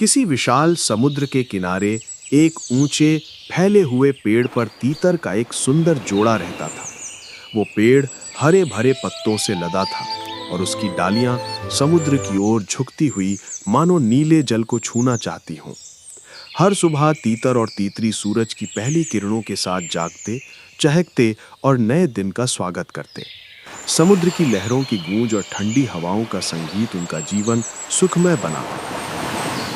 किसी विशाल समुद्र के किनारे एक ऊंचे फैले हुए पेड़ पर तीतर का एक सुंदर जोड़ा रहता था। वो पेड़ हरे भरे पत्तों से लदा था और उसकी डालियां समुद्र की ओर झुकती हुई मानो नीले जल को छूना चाहती हों। हर सुबह तीतर और तीतरी सूरज की पहली किरणों के साथ जागते, चहकते और नए दिन का स्वागत करते। समुद्र की लहरों की गूंज और ठंडी हवाओं का संगीत उनका जीवन सुखमय बनाता।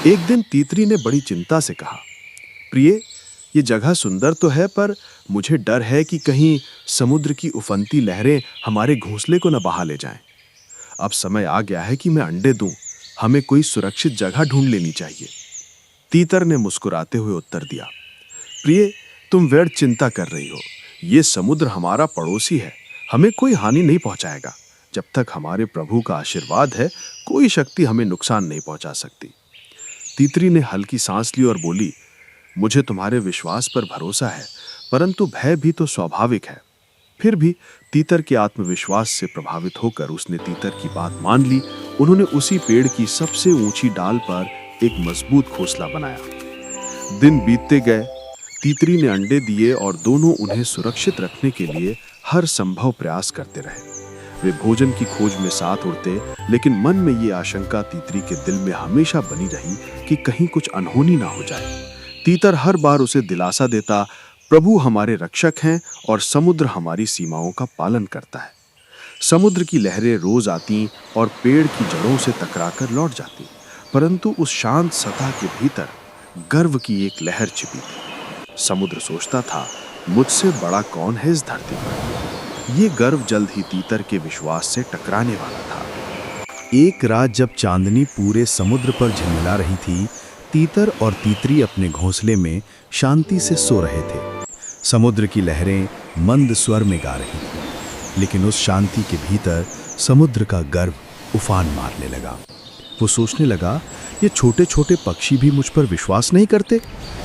एक दिन तीतरी ने बड़ी चिंता से कहा, प्रिय, ये जगह सुंदर तो है, पर मुझे डर है कि कहीं समुद्र की उफनती लहरें हमारे घोंसले को न बहा ले जाएं। अब समय आ गया है कि मैं अंडे दूं। हमें कोई सुरक्षित जगह ढूंढ लेनी चाहिए। तीतर ने मुस्कुराते हुए उत्तर दिया, प्रिय, तुम व्यर्थ चिंता कर रही हो। ये समुद्र हमारा पड़ोसी है, हमें कोई हानि नहीं पहुंचाएगा। जब तक हमारे प्रभु का आशीर्वाद है, कोई शक्ति हमें नुकसान नहीं पहुंचा सकती। तीतरी ने हल्की सांस ली और बोली, मुझे तुम्हारे विश्वास पर भरोसा है, परंतु भय भी तो स्वाभाविक है। फिर भी तीतर के आत्मविश्वास से प्रभावित होकर उसने तीतर की बात मान ली। उन्होंने उसी पेड़ की सबसे ऊंची डाल पर एक मजबूत घोंसला बनाया। दिन बीतते गए, तीतरी ने अंडे दिए और दोनों उन्हें सुरक्षित रखने के लिए हर संभव प्रयास करते रहे। वे भोजन की खोज में साथ उड़ते, लेकिन मन में ये आशंका तीतरी के दिल में हमेशा बनी रही कि कहीं कुछ अनहोनी ना हो जाए। तीतर हर बार उसे दिलासा देता, प्रभु हमारे रक्षक हैं और समुद्र हमारी सीमाओं का पालन करता है। समुद्र की लहरें रोज आती और पेड़ की जड़ों से टकराकर लौट जाती, परंतु उस शांत सतह के भीतर गर्व की एक लहर छिपी थी। समुद्र सोचता था, मुझसे बड़ा कौन है इस धरती पर। ये गर्व जल्द ही तीतर के विश्वास से टकराने वाला था। एक रात जब चांदनी पूरे समुद्र पर झिलमिला रही थी, तीतर और तीतरी अपने घोंसले में शांति से सो रहे थे। समुद्र की लहरें मंद स्वर में गा रही थीं, लेकिन उस शांति के भीतर समुद्र का गर्व उफान मारने लगा। वो सोचने लगा, ये छोटे छोटे पक्षी भी मुझ पर विश्वास नहीं करते।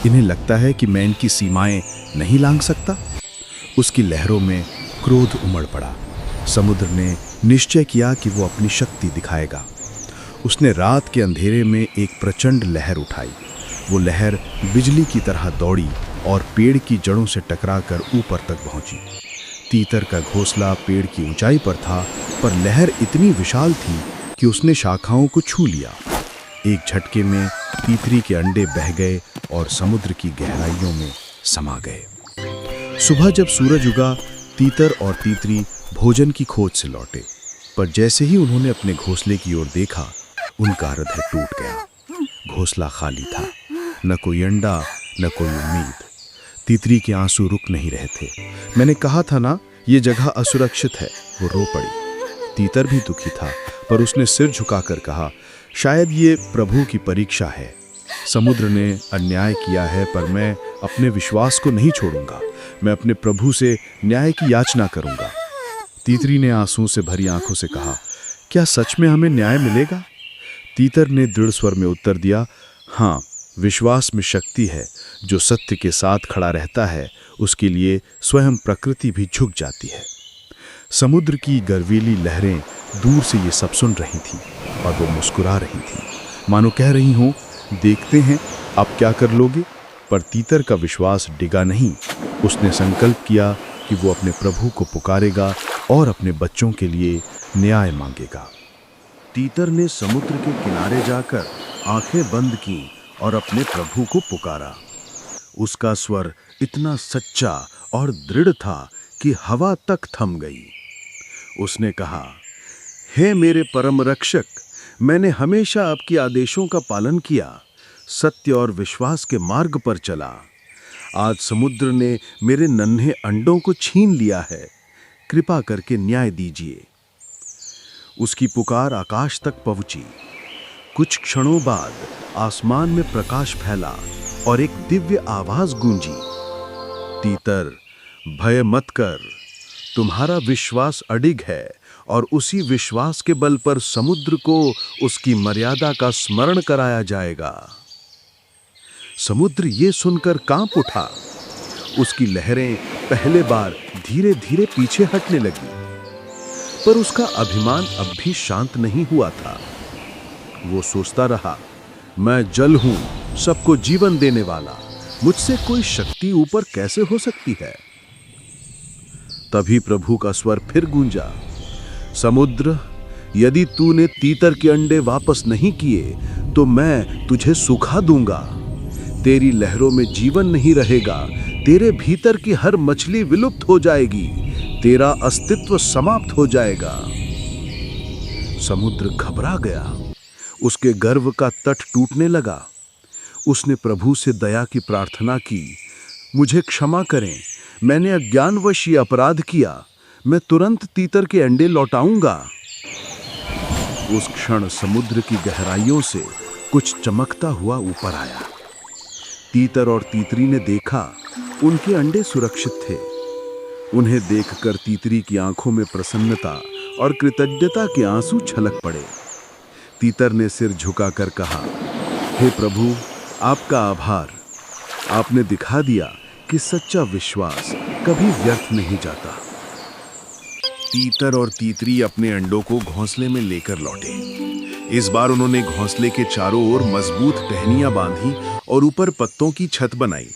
इन्हें लगता है कि मैं इनकी सीमाएं नहीं लांघ सकता। उसकी लहरों में क्रोध उमड़ पड़ा। समुद्र ने निश्चय किया कि वो अपनी शक्ति दिखाएगा। उसने रात के अंधेरे में एक प्रचंड लहर उठाई। वो लहर बिजली की तरह दौड़ी और पेड़ की जड़ों से टकराकर ऊपर तक पहुंची। तीतर का घोंसला पेड़ की ऊंचाई पर था, पर लहर इतनी विशाल थी कि उसने शाखाओं को छू लिया। एक झटके में तीतरी के अंडे बह गए और समुद्र की गहराइयों में समा गए। सुबह जब सूरज उगा, तीतर और तीतरी भोजन की खोज से लौटे, पर जैसे ही उन्होंने अपने घोंसले की ओर देखा, उनका हृदय टूट गया। घोंसला खाली था, न कोई अंडा, न कोई उम्मीद। तीतरी के आंसू रुक नहीं रहे थे। मैंने कहा था ना, ये जगह असुरक्षित है, वो रो पड़ी। तीतर भी दुखी था, पर उसने सिर झुकाकर कहा, शायद ये प्रभु की परीक्षा है। समुद्र ने अन्याय किया है, पर मैं अपने विश्वास को नहीं छोड़ूंगा। मैं अपने प्रभु से न्याय की याचना करूंगा। तीतरी ने आंसू से भरी आंखों से कहा, क्या सच में हमें न्याय मिलेगा? तीतर ने दृढ़ स्वर में उत्तर दिया, हाँ, विश्वास में शक्ति है। जो सत्य के साथ खड़ा रहता है, उसके लिए स्वयं प्रकृति भी झुक जाती है। समुद्र की गर्वीली लहरें दूर से ये सब सुन रही थीं और वो मुस्कुरा रही थीं, मानो कह रही हों, देखते हैं अब क्या कर लोगे। पर तीतर का विश्वास डिगा नहीं। उसने संकल्प किया कि वो अपने प्रभु को पुकारेगा और अपने बच्चों के लिए न्याय मांगेगा। तीतर ने समुद्र के किनारे जाकर आंखें बंद की और अपने प्रभु को पुकारा। उसका स्वर इतना सच्चा और दृढ़ था कि हवा तक थम गई। उसने कहा, हे मेरे परम रक्षक, मैंने हमेशा आपके आदेशों का पालन किया, सत्य और विश्वास के मार्ग पर चला। आज समुद्र ने मेरे नन्हे अंडों को छीन लिया है, कृपा करके न्याय दीजिए। उसकी पुकार आकाश तक पहुंची। कुछ क्षणों बाद आसमान में प्रकाश फैला और एक दिव्य आवाज गूंजी, तीतर, भय मत कर, तुम्हारा विश्वास अडिग है और उसी विश्वास के बल पर समुद्र को उसकी मर्यादा का स्मरण कराया जाएगा। समुद्र ये सुनकर कांप उठा। उसकी लहरें पहले बार धीरे धीरे पीछे हटने लगी, पर उसका अभिमान अब भी शांत नहीं हुआ था। वो सोचता रहा, मैं जल हूं, सबको जीवन देने वाला, मुझसे कोई शक्ति ऊपर कैसे हो सकती है? तभी प्रभु का स्वर फिर गूंजा, समुद्र, यदि तूने तीतर के अंडे वापस नहीं किए तो मैं तुझे सुखा दूंगा। तेरी लहरों में जीवन नहीं रहेगा, तेरे भीतर की हर मछली विलुप्त हो जाएगी, तेरा अस्तित्व समाप्त हो जाएगा। समुद्र घबरा गया, उसके गर्व का तट टूटने लगा। उसने प्रभु से दया की प्रार्थना की, मुझे क्षमा करें, मैंने अज्ञानवश ये अपराध किया, मैं तुरंत तीतर के अंडे लौटाऊंगा। उस क्षण समुद्र की गहराइयों से कुछ चमकता हुआ ऊपर आया। तीतर और तीतरी ने देखा, उनके अंडे सुरक्षित थे। उन्हें देखकर तीतरी की आंखों में प्रसन्नता और कृतज्ञता के आंसू छलक पड़े। तीतर ने सिर झुकाकर कहा, हे प्रभु, आपका आभार। आपने दिखा दिया कि सच्चा विश्वास कभी व्यर्थ नहीं जाता। तीतर और तीतरी अपने अंडों को घोंसले में लेकर लौटे। इस बार उन्होंने घोंसले के चारों ओर मजबूत टहनियां बांधी और ऊपर पत्तों की छत बनाई।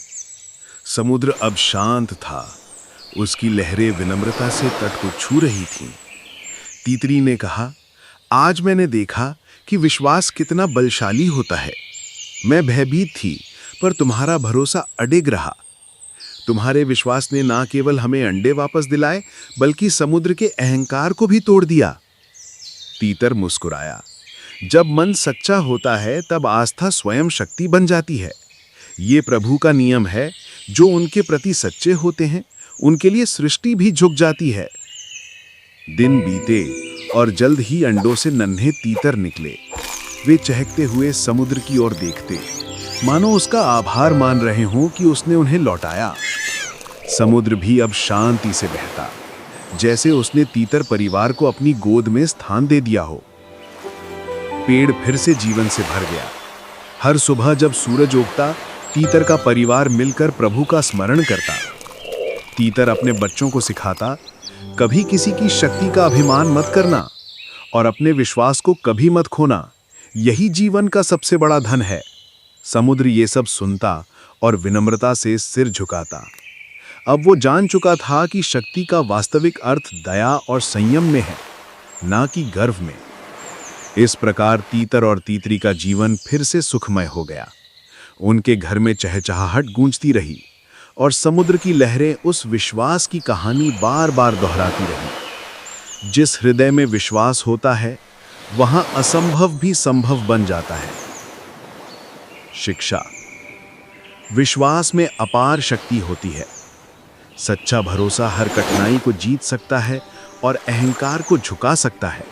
समुद्र अब शांत था, उसकी लहरें विनम्रता से तट को छू रही थीं। तीतरी ने कहा, आज मैंने देखा कि विश्वास कितना बलशाली होता है। मैं भयभीत थी, पर तुम्हारा भरोसा अडिग रहा। तुम्हारे विश्वास ने ना केवल हमें अंडे वापस दिलाए, बल्कि समुद्र के अहंकार को भी तोड़ दिया। तीतर मुस्कुराया, जब मन सच्चा होता है तब आस्था स्वयं शक्ति बन जाती है। ये प्रभु का नियम है, जो उनके प्रति सच्चे होते हैं उनके लिए सृष्टि भी झुक जाती है। दिन बीते और जल्द ही अंडों से नन्हे तीतर निकले। वे चहकते हुए समुद्र की ओर देखते, मानो उसका आभार मान रहे हों कि उसने उन्हें लौटाया। समुद्र भी अब शांति से बहता, जैसे उसने तीतर परिवार को अपनी गोद में स्थान दे दिया हो। पेड़ फिर से जीवन से भर गया। हर सुबह जब सूरज उगता, तीतर का परिवार मिलकर प्रभु का स्मरण करता। तीतर अपने बच्चों को सिखाता, कभी किसी की शक्ति का अभिमान मत करना और अपने विश्वास को कभी मत खोना, यही जीवन का सबसे बड़ा धन है। समुद्र ये सब सुनता और विनम्रता से सिर झुकाता। अब वो जान चुका था कि शक्ति का वास्तविक अर्थ दया और संयम में है, ना कि गर्व में। इस प्रकार तीतर और तीतरी का जीवन फिर से सुखमय हो गया। उनके घर में चहचहाहट गूंजती रही और समुद्र की लहरें उस विश्वास की कहानी बार बार दोहराती रही। जिस हृदय में विश्वास होता है, वहां असंभव भी संभव बन जाता है। शिक्षा, विश्वास में अपार शक्ति होती है। सच्चा भरोसा हर कठिनाई को जीत सकता है और अहंकार को झुका सकता है।